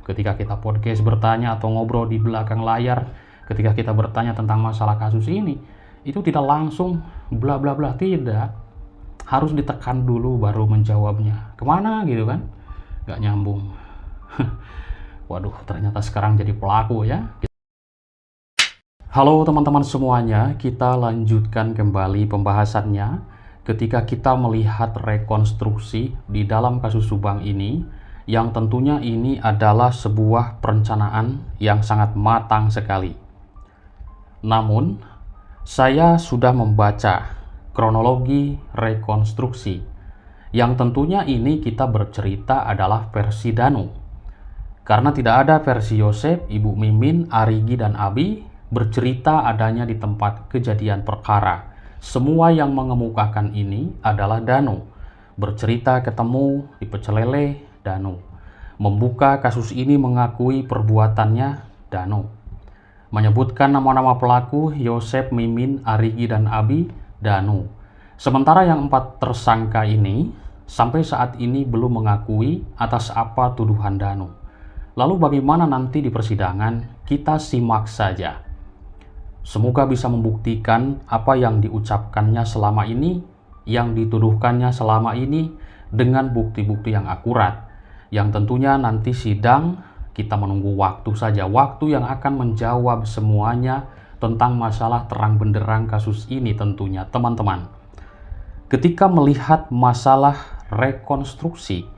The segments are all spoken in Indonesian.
Ketika kita podcast bertanya atau ngobrol di belakang layar, ketika kita bertanya tentang masalah kasus ini, itu tidak langsung bla bla bla, tidak. Harus ditekan dulu baru menjawabnya. Kemana gitu kan? Gak nyambung. Waduh, ternyata sekarang jadi pelaku ya. Halo teman-teman semuanya, kita lanjutkan kembali pembahasannya. Ketika kita melihat rekonstruksi di dalam kasus Subang ini, yang tentunya ini adalah sebuah perencanaan yang sangat matang sekali. Namun, saya sudah membaca kronologi rekonstruksi, yang tentunya ini kita bercerita adalah versi Danu. Karena tidak ada versi Yosef, Ibu Mimin, Arigi, dan Abi bercerita adanya di tempat kejadian perkara. Semua yang mengemukakan ini adalah Danu. Bercerita ketemu di Pecel Lele, Danu. Membuka kasus ini mengakui perbuatannya, Danu. Menyebutkan nama-nama pelaku Yosef, Mimin, Arigi, dan Abi, Danu. Sementara yang 4 tersangka ini sampai saat ini belum mengakui atas apa tuduhan Danu. Lalu bagaimana nanti di persidangan? Kita simak saja. Semoga bisa membuktikan apa yang diucapkannya selama ini, yang dituduhkannya selama ini dengan bukti-bukti yang akurat. Yang tentunya nanti sidang kita menunggu waktu saja, waktu yang akan menjawab semuanya tentang masalah terang benderang kasus ini tentunya teman-teman. Ketika melihat masalah rekonstruksi,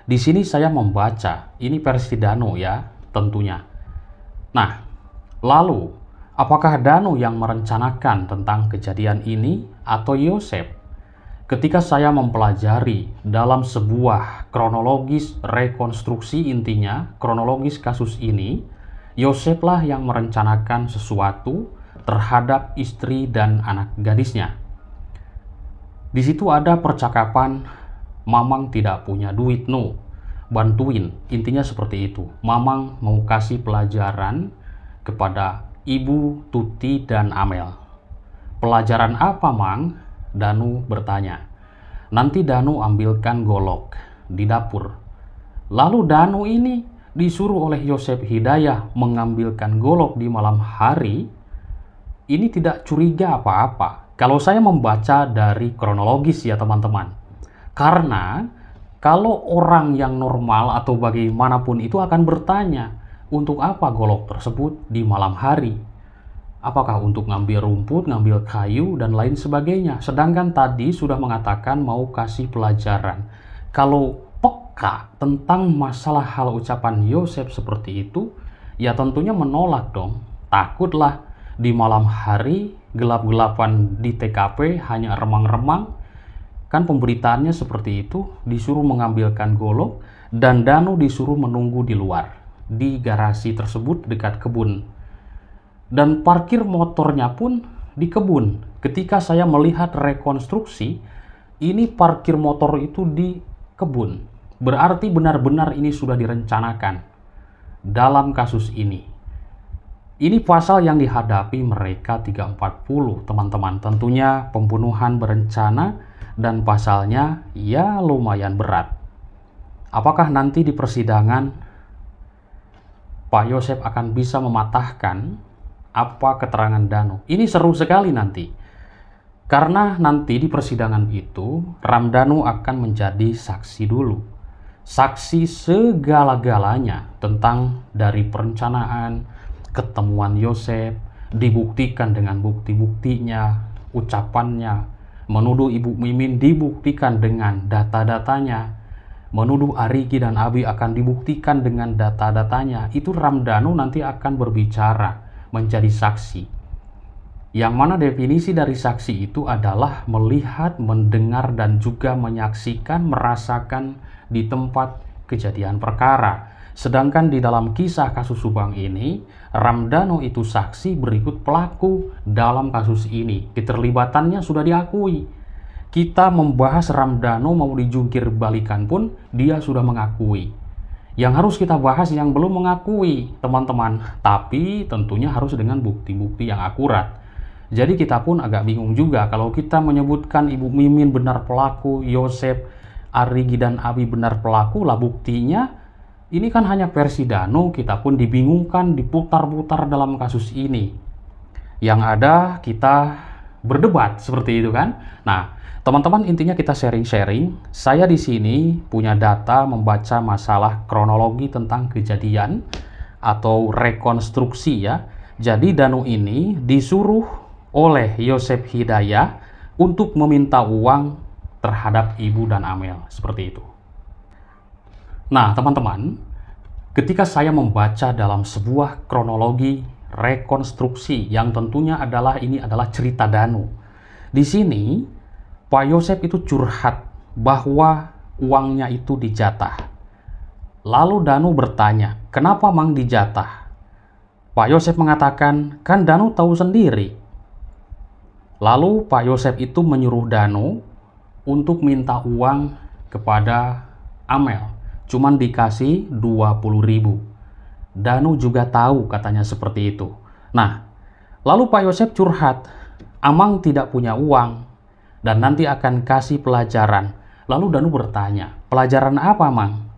di sini saya membaca ini versi Danu ya tentunya. Nah, lalu apakah Danu yang merencanakan tentang kejadian ini atau Yosef? Ketika saya mempelajari dalam sebuah kronologis rekonstruksi, intinya kronologis kasus ini, Yoseflah yang merencanakan sesuatu terhadap istri dan anak gadisnya. Di situ ada percakapan, Mamang tidak punya duit, no, bantuin, intinya seperti itu. Mamang mau kasih pelajaran kepada Ibu, Tuti, dan Amel. Pelajaran apa, Mang? Danu bertanya. Nanti Danu ambilkan golok di dapur. Lalu Danu ini disuruh oleh Yosef Hidayah mengambilkan golok di malam hari. Ini tidak curiga apa-apa kalau saya membaca dari kronologis ya teman-teman. Karena kalau orang yang normal atau bagaimanapun itu akan bertanya, untuk apa golok tersebut di malam hari? Apakah untuk ngambil rumput, ngambil kayu, dan lain sebagainya? Sedangkan tadi sudah mengatakan mau kasih pelajaran. Kalau peka tentang masalah hal ucapan Yosef seperti itu, ya tentunya menolak dong. Takutlah di malam hari, gelap-gelapan di TKP, hanya remang-remang. Kan pemberitaannya seperti itu, disuruh mengambilkan golok, dan Danu disuruh menunggu di luar, di garasi tersebut dekat kebun. Dan parkir motornya pun di kebun. Ketika saya melihat rekonstruksi, ini parkir motor itu di kebun. Berarti benar-benar ini sudah direncanakan dalam kasus ini. Ini pasal yang dihadapi mereka 340, teman-teman. Tentunya pembunuhan berencana dan pasalnya ya lumayan berat. Apakah nanti di persidangan Pak Yosef akan bisa mematahkan apa keterangan Danu? Ini seru sekali nanti. Karena nanti di persidangan itu Ramdhanu akan menjadi saksi dulu. Saksi segala-galanya tentang dari perencanaan, ketemuan Yosef, dibuktikan dengan bukti-buktinya, ucapannya, menuduh Ibu Mimin dibuktikan dengan data-datanya, menuduh Arigi dan Abi akan dibuktikan dengan data-datanya. Itu Ramdhanu nanti akan berbicara, menjadi saksi. Yang mana definisi dari saksi itu adalah melihat, mendengar, dan juga menyaksikan, merasakan di tempat kejadian perkara. Sedangkan di dalam kisah kasus Subang ini, Ramdhanu itu saksi berikut pelaku dalam kasus ini. Keterlibatannya sudah diakui. Kita membahas Ramdhanu mau dijungkir balikan pun dia sudah mengakui. Yang harus kita bahas yang belum mengakui, teman-teman. Tapi tentunya harus dengan bukti-bukti yang akurat. Jadi kita pun agak bingung juga kalau kita menyebutkan Ibu Mimin benar pelaku, Yosef, Arigi, dan Abi benar pelaku, lah buktinya Ini kan hanya versi Danu, kita pun dibingungkan, diputar-putar dalam kasus ini. Yang ada kita berdebat seperti itu kan. Nah, teman-teman, intinya kita sharing-sharing. Saya di sini punya data membaca masalah kronologi tentang kejadian atau rekonstruksi ya. Jadi Danu ini disuruh oleh Yosef Hidayah untuk meminta uang terhadap Ibu dan Amel, seperti itu. Nah, teman-teman, ketika saya membaca dalam sebuah kronologi rekonstruksi yang tentunya ini adalah cerita Danu. Di sini Pak Yosef itu curhat bahwa uangnya itu dijatah. Lalu Danu bertanya, "Kenapa Mang dijatah?" Pak Yosef mengatakan, "Kan Danu tahu sendiri." Lalu Pak Yosef itu menyuruh Danu untuk minta uang kepada Amel. Cuman dikasih 20.000. Danu juga tahu katanya seperti itu. Nah, lalu Pak Yosef curhat, "Amang tidak punya uang dan nanti akan kasih pelajaran." Lalu Danu bertanya, "Pelajaran apa, Mang?"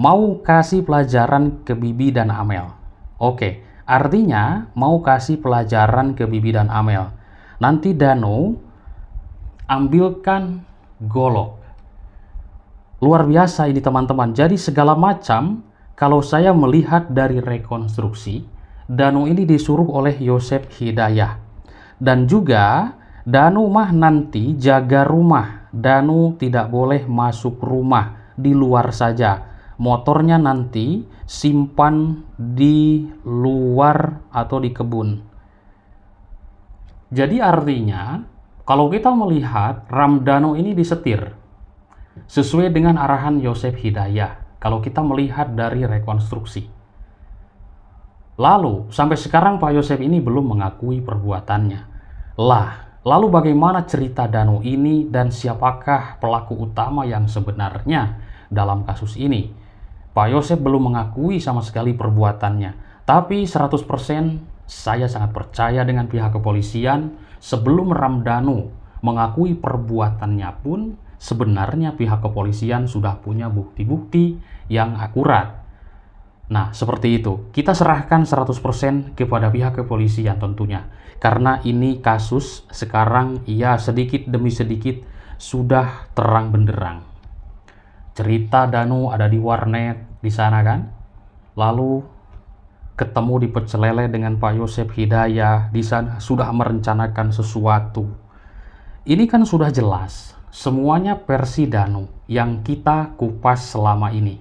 "Mau kasih pelajaran ke Bibi dan Amel." Oke, artinya mau kasih pelajaran ke Bibi dan Amel. Nanti Danu ambilkan golok. Luar biasa ini teman-teman. Jadi segala macam, kalau saya melihat dari rekonstruksi, Danu ini disuruh oleh Yosef Hidayah. Dan juga Danu mah nanti jaga rumah. Danu tidak boleh masuk rumah, di luar saja. Motornya nanti simpan di luar atau di kebun. Jadi artinya, kalau kita melihat ram Danu ini disetir sesuai dengan arahan Yosef Hidayah, kalau kita melihat dari rekonstruksi. Lalu, sampai sekarang Pak Yosef ini belum mengakui perbuatannya. Lalu bagaimana cerita Danu ini dan siapakah pelaku utama yang sebenarnya dalam kasus ini? Pak Yosef belum mengakui sama sekali perbuatannya. Tapi 100% saya sangat percaya dengan pihak kepolisian. Sebelum Ramdanu mengakui perbuatannya pun, sebenarnya pihak kepolisian sudah punya bukti-bukti yang akurat. Nah, seperti itu. Kita serahkan 100% kepada pihak kepolisian tentunya. Karena ini kasus sekarang sedikit demi sedikit sudah terang benderang. Cerita Danu ada di warnet di sana kan. Lalu ketemu di Pecel Lele dengan Pak Yosef Hidayah di sana sudah merencanakan sesuatu. Ini kan sudah jelas. Semuanya versi Danu yang kita kupas selama ini.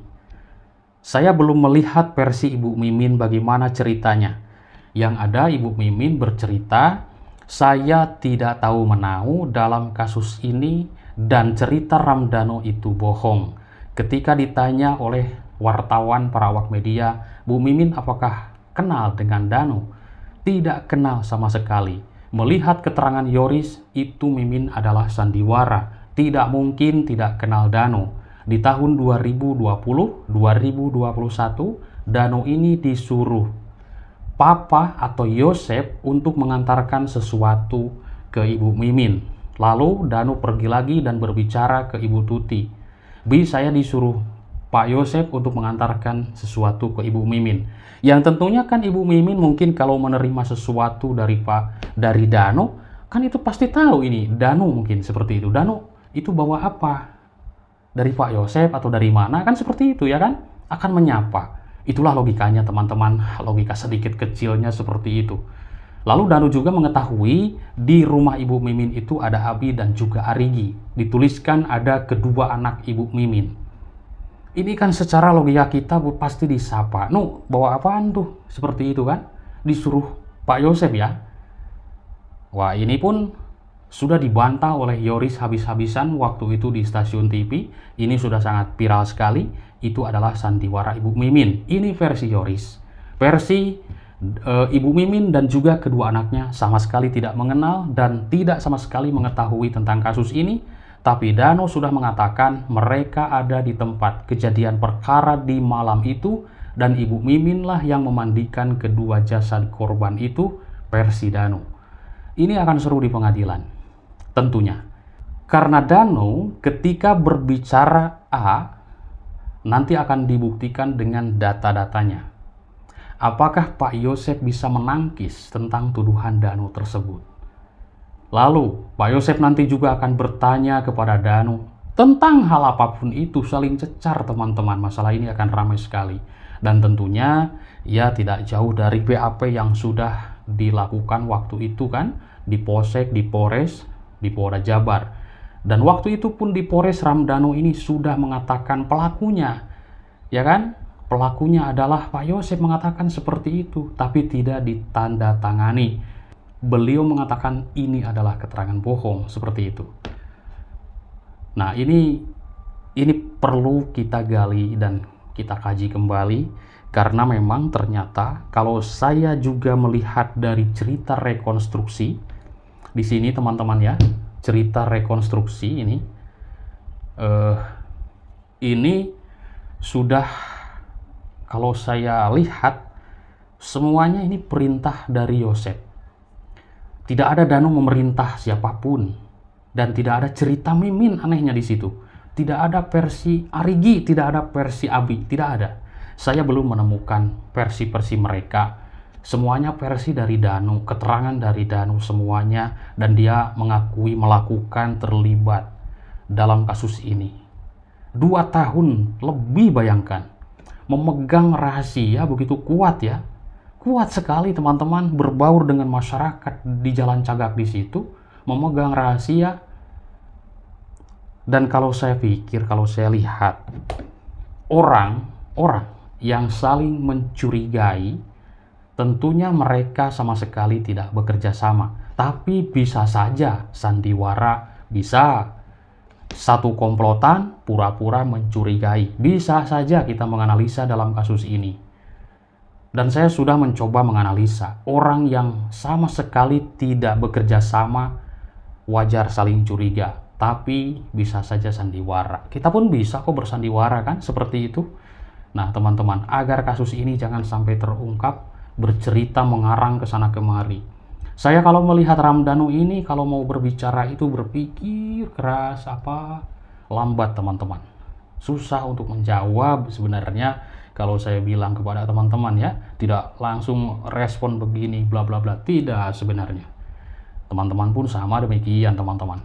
Saya belum melihat versi Ibu Mimin bagaimana ceritanya. Yang ada Ibu Mimin bercerita, "Saya tidak tahu menahu dalam kasus ini dan cerita Ramdanu itu bohong." Ketika ditanya oleh wartawan para awak media, "Bu Mimin apakah kenal dengan Danu?" Tidak kenal sama sekali. Melihat keterangan Yoris, itu Mimin adalah sandiwara. Tidak mungkin tidak kenal Danu. Di tahun 2020-2021, Danu ini disuruh Papa atau Yosef untuk mengantarkan sesuatu ke Ibu Mimin. Lalu Danu pergi lagi dan berbicara ke Ibu Tuti. "Bi, saya disuruh Pak Yosef untuk mengantarkan sesuatu ke Ibu Mimin." Yang tentunya kan Ibu Mimin mungkin kalau menerima sesuatu dari Danu, kan itu pasti tahu ini Danu mungkin seperti itu. Danu itu bawa apa? Dari Pak Yosef atau dari mana? Kan seperti itu ya kan? Akan menyapa. Itulah logikanya teman-teman. Logika sedikit kecilnya seperti itu. Lalu Danu juga mengetahui di rumah Ibu Mimin itu ada Abi dan juga Arigi. Dituliskan ada kedua anak Ibu Mimin. Ini kan secara logika kita pasti disapa. "Nu, bawa apaan tuh?" Seperti itu kan? Disuruh Pak Yosef ya. Wah, ini pun sudah dibantah oleh Yoris habis-habisan waktu itu di stasiun TV. Ini sudah sangat viral sekali. Itu adalah sandiwara Ibu Mimin. Ini versi Yoris. Versi Ibu Mimin dan juga kedua anaknya sama sekali tidak mengenal dan tidak sama sekali mengetahui tentang kasus ini. Tapi Danu sudah mengatakan mereka ada di tempat kejadian perkara di malam itu dan Ibu Mimin lah yang memandikan kedua jasad korban itu, versi Danu. Ini akan seru di pengadilan. Tentunya. Karena Danu ketika berbicara A, Nanti akan dibuktikan dengan data-datanya. Apakah Pak Yosef bisa menangkis tentang tuduhan Danu tersebut? Lalu, Pak Yosef nanti juga akan bertanya kepada Danu tentang hal apapun itu, saling cecar teman-teman. Masalah ini akan ramai sekali. Dan tentunya, ya tidak jauh dari BAP yang sudah dilakukan waktu itu kan, di Polsek, di Polres, di Polda Jabar. Dan waktu itu pun di Polres Ramdhanu ini sudah mengatakan pelakunya, ya kan? Pelakunya adalah Pak Yosef mengatakan seperti itu, tapi tidak ditandatangani. Beliau mengatakan ini adalah keterangan bohong, seperti itu. Nah, ini perlu kita gali dan kita kaji kembali, karena memang ternyata kalau saya juga melihat dari cerita rekonstruksi di sini teman-teman ya, cerita rekonstruksi ini sudah, kalau saya lihat semuanya ini perintah dari Yosef. Tidak ada Danu memerintah siapapun, dan tidak ada cerita Mimin anehnya di situ. Tidak ada versi Arigi, tidak ada versi Abi, tidak ada. Saya belum menemukan versi-versi mereka. Semuanya versi dari Danu, keterangan dari Danu semuanya, dan dia mengakui melakukan terlibat dalam kasus ini. 2 tahun lebih, bayangkan. Memegang rahasia begitu kuat ya. Kuat sekali teman-teman, berbaur dengan masyarakat di Jalan Cagak di situ, memegang rahasia. Dan kalau saya pikir, kalau saya lihat orang yang saling mencurigai, tentunya mereka sama sekali tidak bekerja sama. Tapi bisa saja sandiwara, bisa satu komplotan pura-pura mencurigai. Bisa saja kita menganalisa dalam kasus ini. Dan saya sudah mencoba menganalisa orang yang sama sekali tidak bekerja sama, wajar saling curiga, tapi bisa saja sandiwara. Kita pun bisa kok bersandiwara kan, seperti itu. Nah teman-teman, agar kasus ini jangan sampai terungkap, bercerita mengarang ke sana kemari. Saya kalau melihat Ramdhanu ini, kalau mau berbicara itu berpikir keras, lambat teman-teman. Susah untuk menjawab sebenarnya. Kalau saya bilang kepada teman-teman ya, tidak langsung respon begini bla bla bla, tidak sebenarnya. Teman-teman pun sama demikian teman-teman.